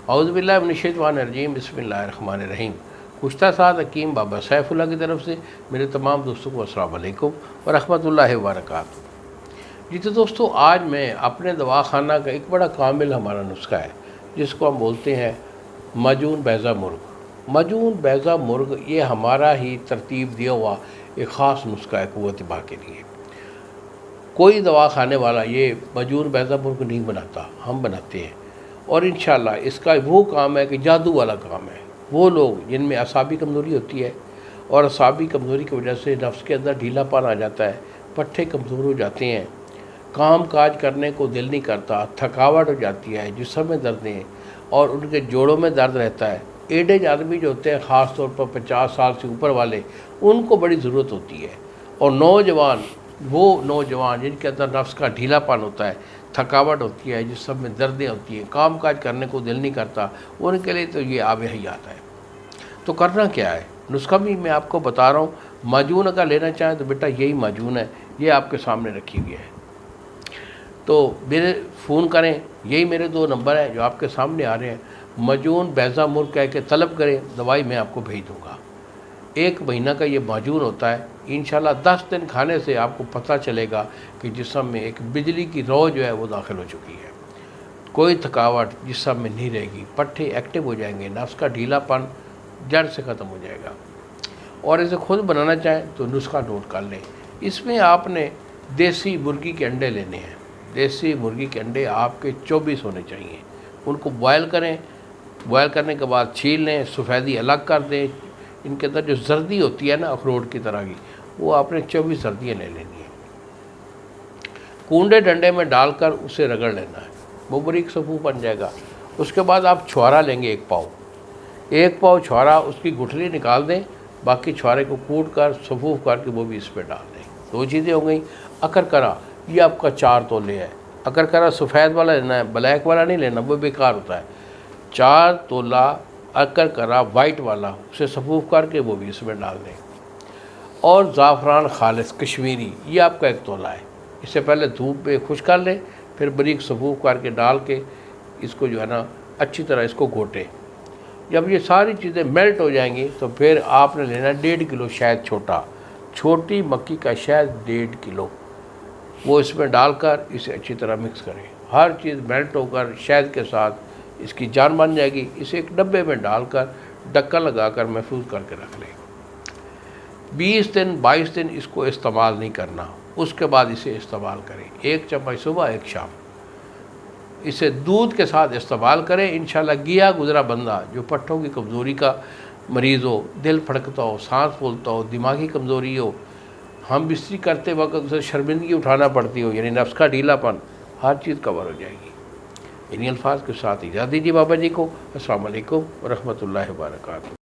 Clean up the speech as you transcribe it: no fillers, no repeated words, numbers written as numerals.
औज़ुबिल्लाहि मिनश्शैतानिर्रजीम बिस्मिल्लाहिर्रहमानिर्रहीम। कुश्ता साद हकीम बाबा सैफुल्लाह की तरफ से मेरे तमाम दोस्तों को अस्सलाम वालेकुम व रहमतुल्लाहि व बरकातुहू। जी तो दोस्तों, आज मैं अपने दवाखाना का एक बड़ा कामिल हमारा नुस्खा है जिसको हम बोलते हैं माजून बैज़ा मुर्ग। माजून बैज़ा मुर्ग ये हमारा ही तरतीब दिया हुआ एक ख़ास नुस्खा है क़ुव्वत बा के लिए। कोई दवा खाने वाला ये माजून बैज़ा मुर्ग नहीं बनाता, हम बनाते हैं। और इंशाअल्लाह इसका वो काम है कि जादू वाला काम है। वो लोग जिनमें असाबी कमज़ोरी होती है और असाबी कमज़ोरी की वजह से नफ्स के अंदर ढीलापन आ जाता है, पट्ठे कमज़ोर हो जाते हैं, काम काज करने को दिल नहीं करता, थकावट हो जाती है, जिस्म में दर्दें और उनके जोड़ों में दर्द रहता है। एडेज आदमी जो होते हैं, ख़ास तौर पर 50 साल से ऊपर वाले, उनको बड़ी ज़रूरत होती है। और नौजवान, वो नौजवान जिनके अंदर नफ्स का ढीलापन होता है, थकावट होती है, जिस सब में दर्दें होती हैं, काम काज करने को दिल नहीं करता, उनके लिए तो ये आब हयात है। तो करना क्या है, नुस्खा भी मैं आपको बता रहा हूँ। माजून अगर लेना चाहें तो बेटा यही माजून है, ये आपके सामने रखी हुई है। तो मेरे फ़ोन करें, यही मेरे 2 नंबर हैं जो आपके सामने आ रहे हैं। माजून बैज़ा मुर्ग कह के तलब करें, दवाई मैं आपको भेज दूँगा। 1 महीना का ये माजून होता है। इंशाल्लाह 10 दिन खाने से आपको पता चलेगा कि जिस्म में एक बिजली की रौ जो है वो दाखिल हो चुकी है। कोई थकावट जिस्म में नहीं रहेगी, पट्ठे एक्टिव हो जाएंगे, नफ्स का ढीलापन जड़ से ख़त्म हो जाएगा। और इसे खुद बनाना चाहें तो नुस्खा नोट कर लें। इसमें आपने देसी मुर्गी के अंडे लेने हैं। देसी मुर्गी के अंडे आपके 24 होने चाहिए। उनको बॉयल करें, बॉयल करने के बाद छील लें, सफ़ेदी अलग कर दें। इनके अंदर जो जर्दी होती है ना, अखरोट की तरह की, वो आपने 24 जर्दियाँ ले लेनी है। कूंडे डंडे में डालकर उसे रगड़ लेना है, वो बारीक सफ़ूफ बन जाएगा। उसके बाद आप छुआरा लेंगे 1 पाव छुआरा, उसकी गुठली निकाल दें, बाकी छुआरे को कूट कर सफ़ूफ करके वो भी इस पर डाल दें। 2 चीज़ें हो गई। अकरकरा, ये आपका 4 तोले है। अकरकरा सफ़ेद वाला लेना है, ब्लैक वाला नहीं लेना, वो बेकार होता है। 4 तोला अकरकरा वाइट वाला, उसे सफ़ूफ करके वो भी इसमें डाल दें। और ज़ाफ़रान खालिस कश्मीरी, ये आपका 1 तोला है। इससे पहले धूप में खुश कर लें, फिर बारीक सफ़ूफ करके डाल के इसको जो है ना अच्छी तरह इसको घोटें। जब ये सारी चीज़ें मेल्ट हो जाएंगी तो फिर आपने लेना 1.5 किलो शहद, छोटी मक्की का शहद 1.5 किलो, वो इसमें डालकर इसे अच्छी तरह मिक्स करें। हर चीज़ मेल्ट होकर शहद के साथ इसकी जान बन जाएगी। इसे एक डब्बे में डालकर ढक्कन लगाकर महफूज करके रख लें। 20 दिन 22 दिन इसको इस्तेमाल नहीं करना, उसके बाद इसे इस्तेमाल करें। 1 चम्मच सुबह, 1 शाम। इसे दूध के साथ इस्तेमाल करें। इंशाल्लाह गिया गुजरा बंदा जो पट्ठों की कमज़ोरी का मरीज़ हो, दिल फड़कता हो, सांस फूलता हो, दिमागी कमज़ोरी हो, हम बिस्तरी करते वक्त उसे शर्मिंदगी उठाना पड़ती हो, यानी नफ्स का ढीलापन, हर चीज़ कवर हो जाएगी। इन्हीं अल्फाज के साथ इजाज़त दीजिए बाबा जी को। अस्सलाम वालेकुम व रहमतुल्लाहि व बरकातुहू।